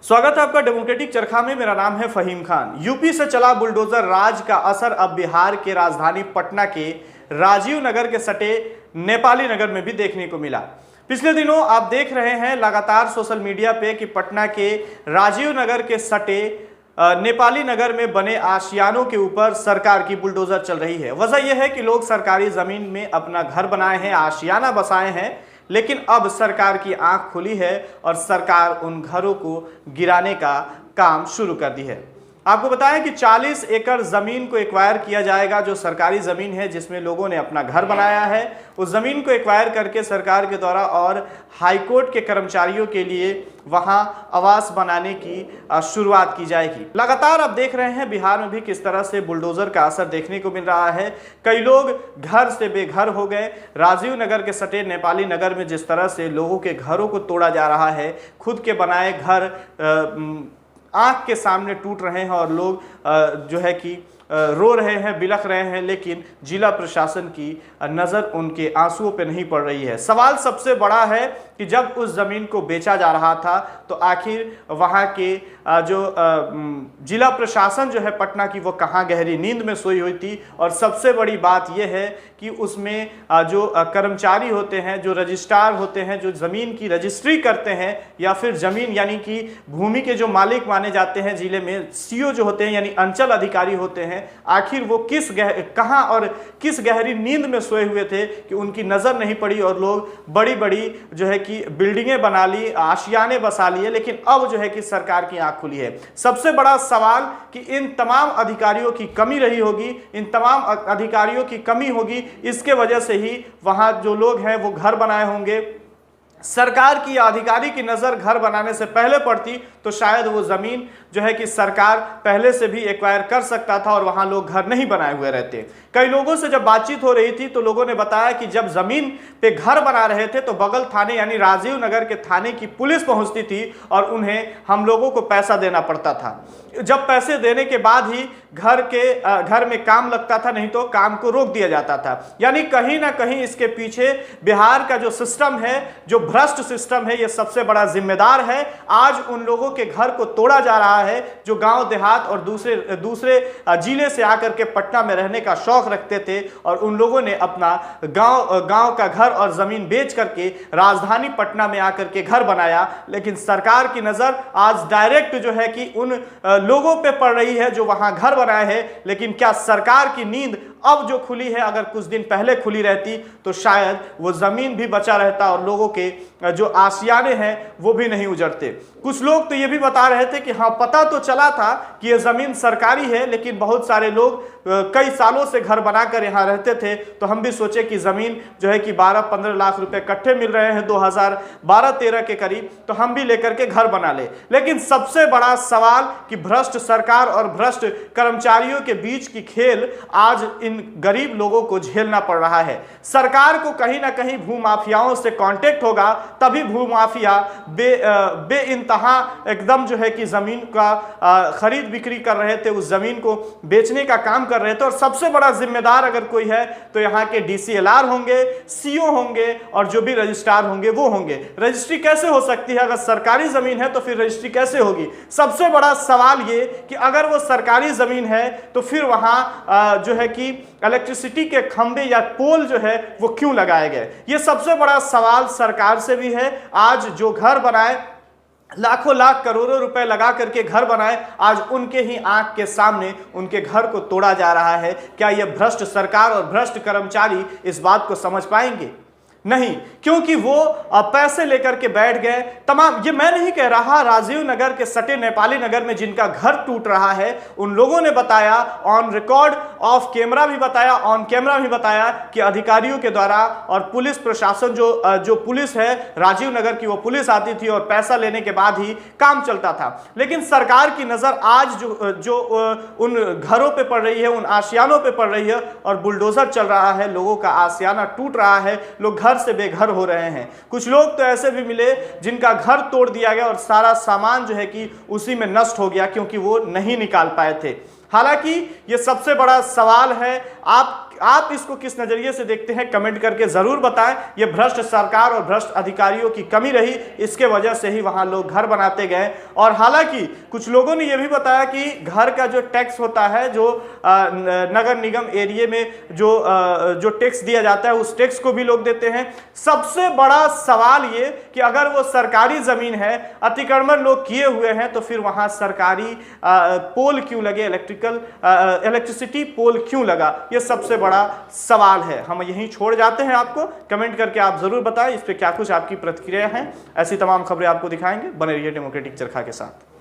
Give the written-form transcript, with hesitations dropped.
स्वागत है आपका डेमोक्रेटिक चरखा में। मेरा नाम है फहीम खान। यूपी से चला बुलडोजर राज का असर अब बिहार के राजधानी पटना के राजीव नगर के सटे नेपाली नगर में भी देखने को मिला। पिछले दिनों आप देख रहे हैं लगातार सोशल मीडिया पे कि पटना के राजीव नगर के सटे नेपाली नगर में बने आशियानों के ऊपर सरकार की बुलडोजर चल रही है। वजह यह है कि लोग सरकारी जमीन में अपना घर बनाए हैं, आशियाना बसाए हैं, लेकिन अब सरकार की आंख खुली है और सरकार उन घरों को गिराने का काम शुरू कर दी है। आपको बताएं कि 40 एकड़ जमीन को एक्वायर किया जाएगा, जो सरकारी जमीन है जिसमें लोगों ने अपना घर बनाया है। उस जमीन को एक्वायर करके सरकार के द्वारा और हाईकोर्ट के कर्मचारियों के लिए वहां आवास बनाने की शुरुआत की जाएगी। लगातार आप देख रहे हैं बिहार में भी किस तरह से बुलडोजर का असर देखने को मिल रहा है। कई लोग घर से बेघर हो गए। राजीव नगर के सटे नेपाली नगर में जिस तरह से लोगों के घरों को तोड़ा जा रहा है, खुद के बनाए घर आंख के सामने टूट रहे हैं और लोग जो है कि रो रहे हैं, बिलख रहे हैं, लेकिन जिला प्रशासन की नज़र उनके आंसुओं पे नहीं पड़ रही है। सवाल सबसे बड़ा है कि जब उस ज़मीन को बेचा जा रहा था तो आखिर वहाँ के जो जिला प्रशासन जो है पटना की, वो कहाँ गहरी नींद में सोई हुई थी। और सबसे बड़ी बात यह है कि उसमें जो कर्मचारी होते हैं, जो रजिस्ट्रार होते हैं, जो ज़मीन की रजिस्ट्री करते हैं, या फिर ज़मीन यानी कि भूमि के जो मालिक माने जाते हैं जिले में, सीओ जो होते हैं यानी अंचल अधिकारी होते हैं, आखिर वो कहां और किस गहरी नींद में सोए हुए थे कि उनकी नजर नहीं पड़ी और लोग बड़ी बड़ी जो है कि बिल्डिंगें बना ली, आशियाने बसा लिए। लेकिन अब जो है कि सरकार की आंख खुली है। सबसे बड़ा सवाल कि इन तमाम अधिकारियों की कमी रही होगी, इन तमाम अधिकारियों की कमी होगी, इसके वजह से ही वहां जो लोग हैं वो घर बनाए होंगे। सरकार की अधिकारी की नज़र घर बनाने से पहले पड़ती तो शायद वो ज़मीन जो है कि सरकार पहले से भी एक्वायर कर सकता था और वहाँ लोग घर नहीं बनाए हुए रहते। कई लोगों से जब बातचीत हो रही थी तो लोगों ने बताया कि जब ज़मीन पे घर बना रहे थे तो बगल थाने यानी राजीव नगर के थाने की पुलिस पहुँचती थी और उन्हें हम लोगों को पैसा देना पड़ता था। जब पैसे देने के बाद ही घर में काम लगता था, नहीं तो काम को रोक दिया जाता था। यानी कहीं ना कहीं इसके पीछे बिहार का जो सिस्टम है, जो भ्रष्ट सिस्टम है, ये सबसे बड़ा जिम्मेदार है। आज उन लोगों के घर को तोड़ा जा रहा है जो गांव देहात और दूसरे जिले से आकर के पटना में रहने का शौक रखते थे और उन लोगों ने अपना गांव का घर और जमीन बेच करके राजधानी पटना में आकर के घर बनाया। लेकिन सरकार की नजर आज डायरेक्ट जो है कि उन लोगों पे पड़ रही है जो वहां घर बनाए हैं। लेकिन क्या सरकार की नींद अब जो खुली है, अगर कुछ दिन पहले खुली रहती तो शायद वो जमीन भी बचा रहता और लोगों के जो आशियाने हैं वो भी नहीं उजड़ते। कुछ लोग तो ये भी बता रहे थे कि हाँ, पता तो चला था कि ये जमीन सरकारी है, लेकिन बहुत सारे लोग कई सालों से घर बनाकर यहाँ रहते थे, तो हम भी सोचे कि जमीन जो है कि 12-15 लाख रुपए इकट्ठे मिल रहे हैं 2012-13 के करीब, तो हम भी लेकर के घर बना ले। लेकिन सबसे बड़ा सवाल कि भ्रष्ट सरकार और भ्रष्ट कर्मचारियों के बीच की खेल आज इन गरीब लोगों को झेलना पड़ रहा है। सरकार को कहीं ना कहीं भूमाफियाओं से कांटेक्ट होगा, तभी भूमाफिया बेइंतहा एकदम जो है कि जमीन का खरीद बिक्री कर रहे थे, उस जमीन को बेचने का काम कर रहे थे। और सबसे बड़ा जिम्मेदार अगर कोई है तो यहाँ के DCLR होंगे, CO होंगे और जो भी रजिस्ट्रार होंगे वो होंगे। रजिस्ट्री कैसे हो सकती है? अगर सरकारी जमीन है तो फिर रजिस्ट्री कैसे होगी? सबसे बड़ा सवाल ये कि अगर वो सरकारी जमीन है तो फिर वहां जो है कि इलेक्ट्रिसिटी के खंभे या पोल जो है वो क्यों लगाए गए? ये सबसे बड़ा सवाल सरकार से भी है। आज जो घर बनाए, लाखों लाख करोड़ों रुपए लगा करके घर बनाए, आज उनके ही आंख के सामने उनके घर को तोड़ा जा रहा है। क्या यह भ्रष्ट सरकार और भ्रष्ट कर्मचारी इस बात को समझ पाएंगे? नहीं, क्योंकि वो पैसे लेकर के बैठ गए। तमाम, ये मैं नहीं कह रहा, राजीव नगर के सटे नेपाली नगर में जिनका घर टूट रहा है उन लोगों ने बताया, ऑन रिकॉर्ड, ऑफ कैमरा भी बताया, ऑन कैमरा भी बताया कि अधिकारियों के द्वारा और पुलिस प्रशासन जो पुलिस है राजीव नगर की, वो पुलिस आती थी और पैसा लेने के बाद ही काम चलता था। लेकिन सरकार की नजर आज जो उन घरों पे पड़ रही है, उन आशियानों पे पड़ रही है और बुलडोजर चल रहा है, लोगों का आशियाना टूट रहा है, लोग घर से बेघर हो रहे हैं। कुछ लोग तो ऐसे भी मिले जिनका घर तोड़ दिया गया और सारा सामान जो है कि उसी में नष्ट हो गया क्योंकि वो नहीं निकाल पाए थे। हालांकि ये सबसे बड़ा सवाल है, आप आप इसको किस नजरिए से देखते हैं, कमेंट करके जरूर बताएं। ये भ्रष्ट सरकार और भ्रष्ट अधिकारियों की कमी रही, इसके वजह से ही वहां लोग घर बनाते गए। और हालांकि कुछ लोगों ने यह भी बताया कि घर का जो टैक्स होता है, जो नगर निगम एरिया में जो टैक्स दिया जाता है, उस टैक्स को भी लोग देते हैं। सबसे बड़ा सवाल ये कि अगर वो सरकारी जमीन है, अतिक्रमण लोग किए हुए हैं, तो फिर वहां सरकारी पोल क्यों लगे, इलेक्ट्रिसिटी पोल क्यों लगा, ये सबसे बड़ा सवाल है। हम यहीं छोड़ जाते हैं आपको, कमेंट करके आप जरूर बताएं इस पे क्या कुछ आपकी प्रतिक्रिया है। ऐसी तमाम खबरें आपको दिखाएंगे, बने रहिए डेमोक्रेटिक चरखा के साथ।